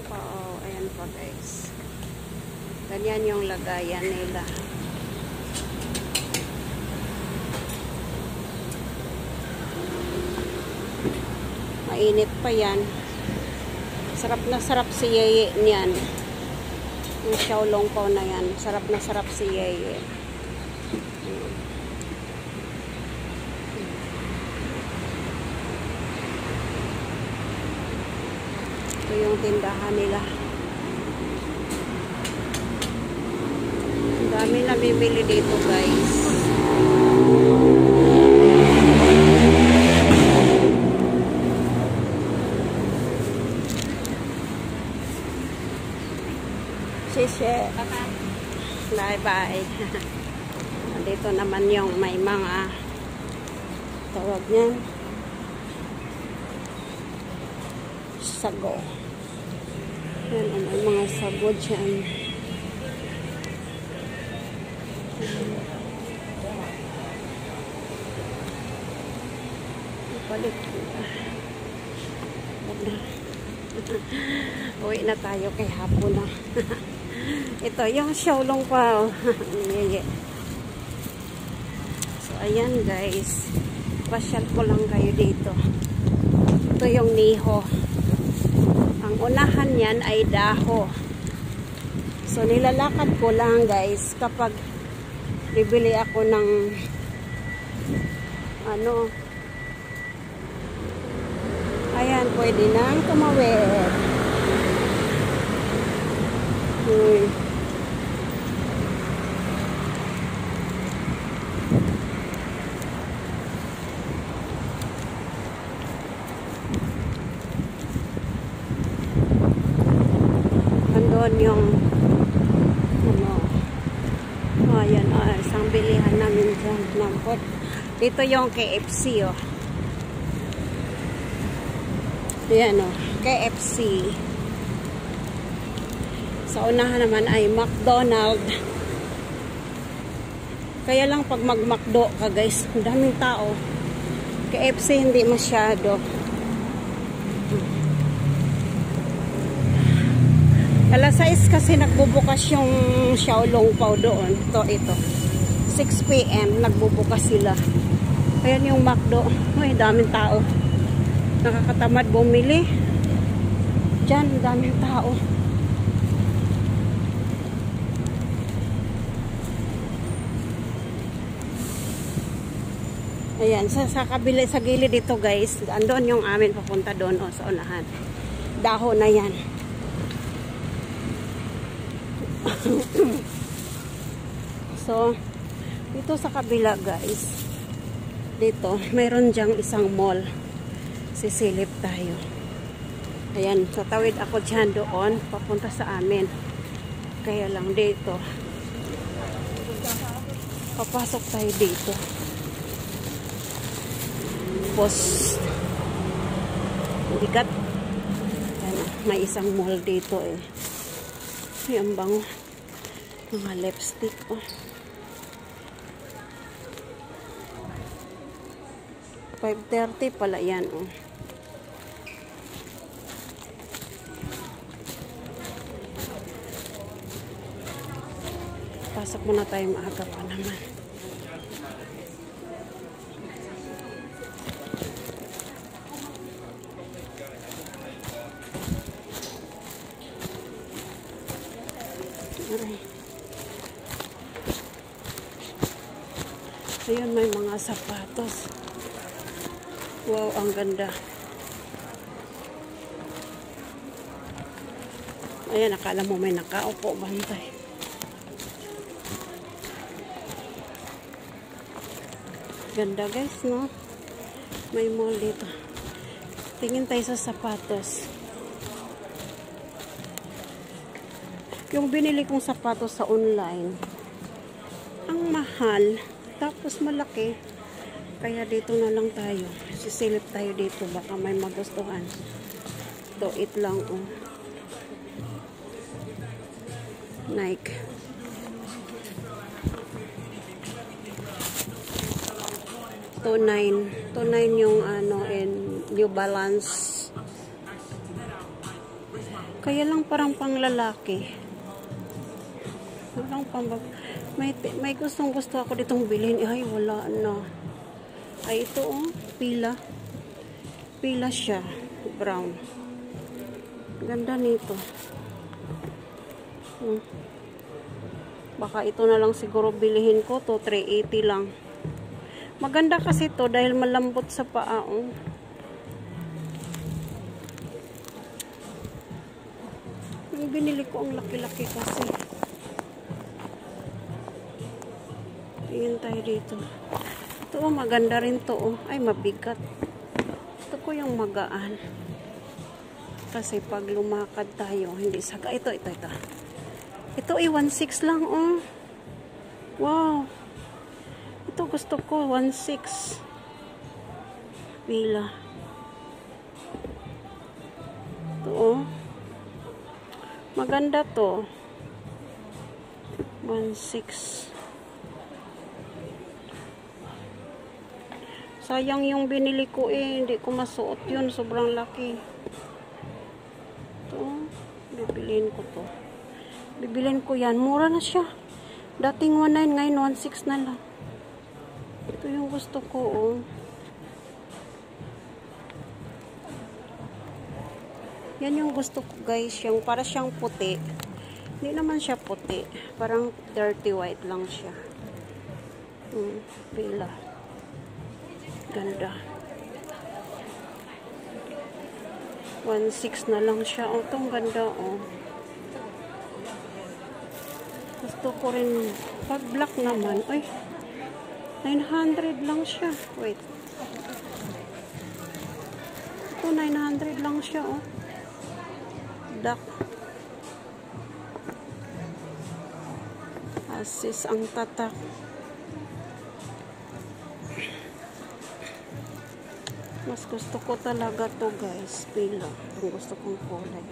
pa, oh, ayan pa guys. Ganyan yung lagayan nila. Mainit pa yan. Sarap na sarap si Yeye niyan. Yung xiaolong pao na yan. Sarap na sarap si Yeye. Ito yung tindahan nila. Ang dami na bibili dito guys. Bye-bye. Dito naman yung may mga tawag niyan. Sago. Yan, may mga sago dyan. Palit. Uwi na tayo kay hapon na. Ito yung xiaolong pao. So ayan guys, pasyal ko lang kayo dito. Ito yung niho. Ang unahan yan ay daho. So nilalakad ko lang guys kapag bibili ako ng ano. Ayan, pwede nang tumawid. Andun yung ano, ayan, isang bilihan namin dyan. Dito yung KFC, oh. Ayan, oh, KFC. Sa unahan naman ay McDonald's. Kaya lang pag mag-McDo ka guys, daming tao. KFC hindi masyado. Alas 6 kasi nagbubukas yung xiaolong pao doon. Ito. 6 PM nagbubukas sila. Ayan yung McDo. Ay, daming tao. Nakakatamad bumili. Diyan, daming tao. Ayan, sa kabila, sa gilid dito guys, andon yung amin papunta doon o sa unahan. Daho na yan. So, dito sa kabila guys, dito, mayroon dyang isang mall. Sisilip tayo. Ayan, tatawid ako dyan doon, papunta sa amin. Kaya lang dito, papasok tayo dito. Tapos bigat. Ayan, may isang mall dito eh. Ayan bang mga lipstick oh. $5.30 pala yan oh. Pasok muna tayo, maaga pa naman. Ayun, may mga sapatos. Wow, ang ganda. Ayan, akala mo may nakaupo bantay. Ganda guys, no? May mall dito. Tingin tayo sa sapatos. Yung binili kong sapatos sa online, ang mahal. Tapos malaki. Kaya dito na lang tayo. Sisilip tayo dito. Baka may magustuhan. Ito, it lang oh. Nike. To 9 yung ano, and New Balance. Kaya lang parang panglalaki. Walang may gusto ako ditong bilhin. Ay, wala na. Ay, ito oh, pila. Pila siya. Brown. Ganda nito. Baka ito na lang siguro bilihin ko to. 380 lang. Maganda kasi to dahil malambot sa paa. Oh. Yung binili ko ang laki-laki kasi. Tingin tayo dito. Ito oh, maganda rin to oh. Ay, mabigat. Ito ko yung magaan. Kasi pag lumakad tayo, hindi saka. Ito. Ito ay 1.6 lang oh. Wow. Ito gusto ko, 1.6. Pila. Ito oh. Maganda to. 1.6. Sayang yung binili ko eh. Hindi ko masuot yun. Sobrang laki. Ito. Bibilin ko to. Bibilin ko yan. Mura na siya. Dating 1.9. Ngayon 1.6 na lang. Ito yung gusto ko oh. Yan yung gusto ko guys. Yung para siyang puti. Hindi naman siya puti. Parang dirty white lang siya. Pila. Ganda. 1.6 na lang siya. Oh, itong ganda, oh. Gusto ko rin. Pag black naman, ay, 900 lang siya. Wait. Ito, 900 lang siya, oh. Duck. Asis ang tatak. Mas gusto ko talaga to guys. Pila. Ang gusto kong kulay.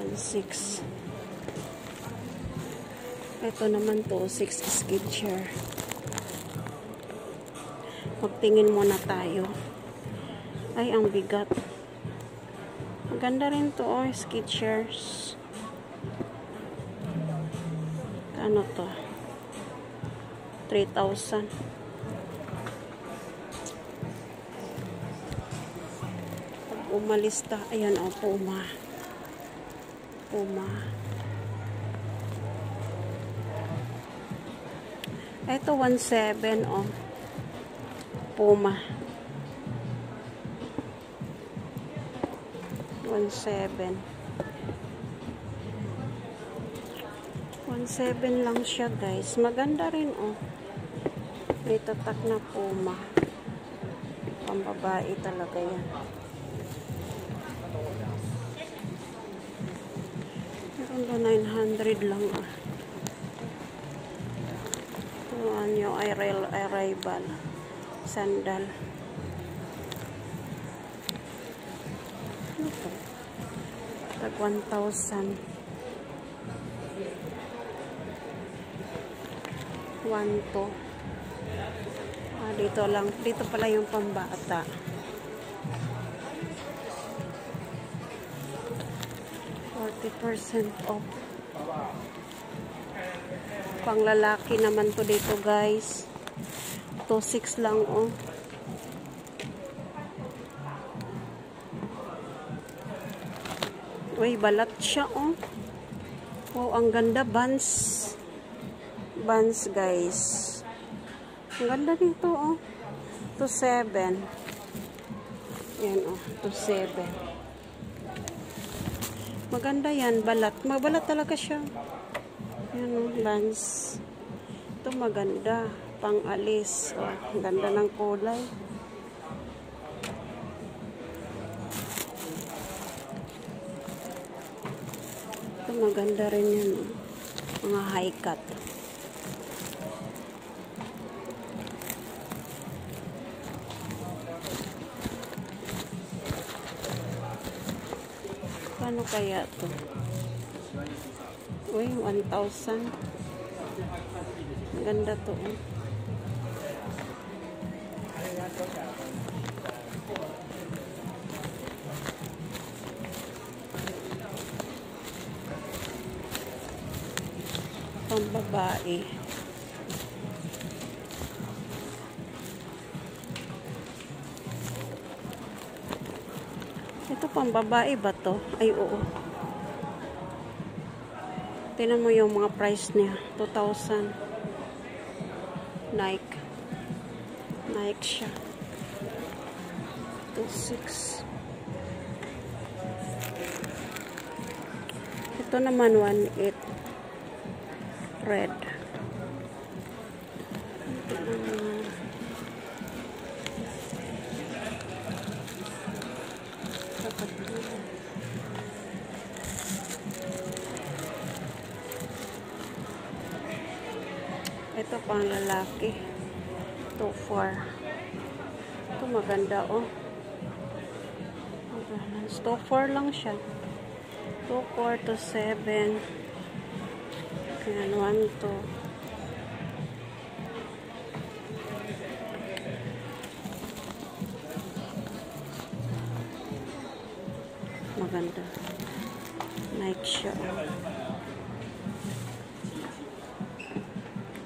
1.6. Ito naman to. 6 Skechers. Magtingin muna tayo. Ay, ang bigat. Maganda rin to. Oh, Skechers. Ano to? 3,000. Umalis ta. Ayan o, Puma. Ito 1.7 o. Puma. 1.7. 1.7 lang siya guys. Maganda rin o. May tatak na Puma. Pambabae talaga yan. Ito 900 lang ah. Ito yung arrival sandal. Ito tag 1,000. 1 to. Dito lang. Dito pala yung pambata. 40% off. Pang lalaki naman to dito guys. 2.6 lang oh. Uy, balat siya oh. Wow, ang ganda. Buns guys. Ang ganda dito oh. 2.7. Yan oh, 2.7. Maganda yan, balat. Mabalat talaga siya. Yan o, Vans. Ito maganda. Pang-alis. Oh, ganda ng kulay. Ito maganda rin yan. Mga high cut. Paano kaya to? Uy, 1,000. Ganda to. Pambabae. Ito pambabae ba to? Ay, oo. Tingnan mo yung mga price niya. 2,000. Nike. Nike siya. 2,600. Ito naman 1,800. Red. Ito pang lalaki. 2,400. Ito maganda, oh. 2,400 lang siya. 2,400 to 7. Ayan, 1,200. Maganda. Nike siya.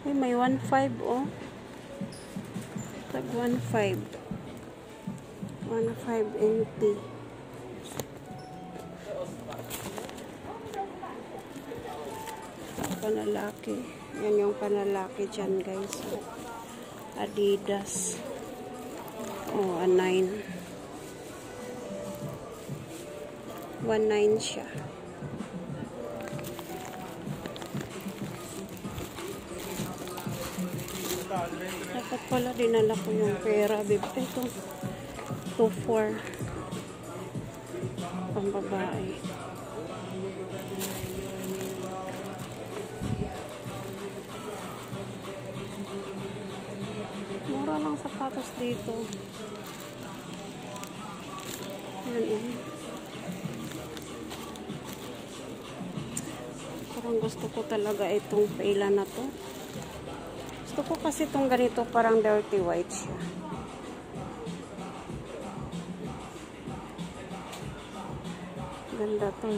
Ay, may 1,500, oh. Tag 1,500. 1,500 NT. Panalaki. Yan yung panalaki dyan, guys. Adidas. Oh, a 9. 1,900 siya. Dapat pala dinala ko yung pera, babe. Ito. 2,400. Pambabae. Mura lang sapatos dito. Yan, parang gusto ko talaga itong paila na to. Gusto ko kasi itong ganito, parang dirty white siya. Ganda to.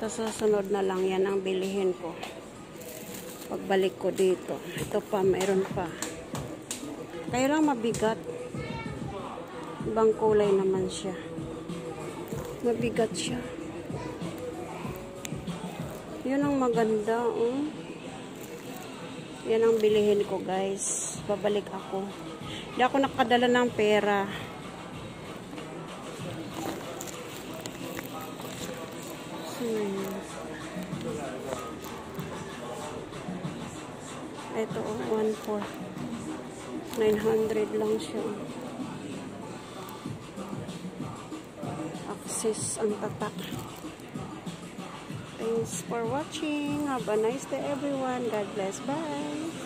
Sa susunod na lang yan ang bilihin ko. Pagbalik ko dito. Ito pa, mayroon pa. Kaya lang mabigat. Ibang kulay naman siya. Mabigat siya. Yun ang maganda, oh. Yan ang bilihin ko, guys. Babalik ako. Hindi ako nakadala ng pera. Ito, oh, 1,400. 900 lang siya. Axis ang tatak. Thanks for watching. Have a nice day, everyone. God bless. Bye.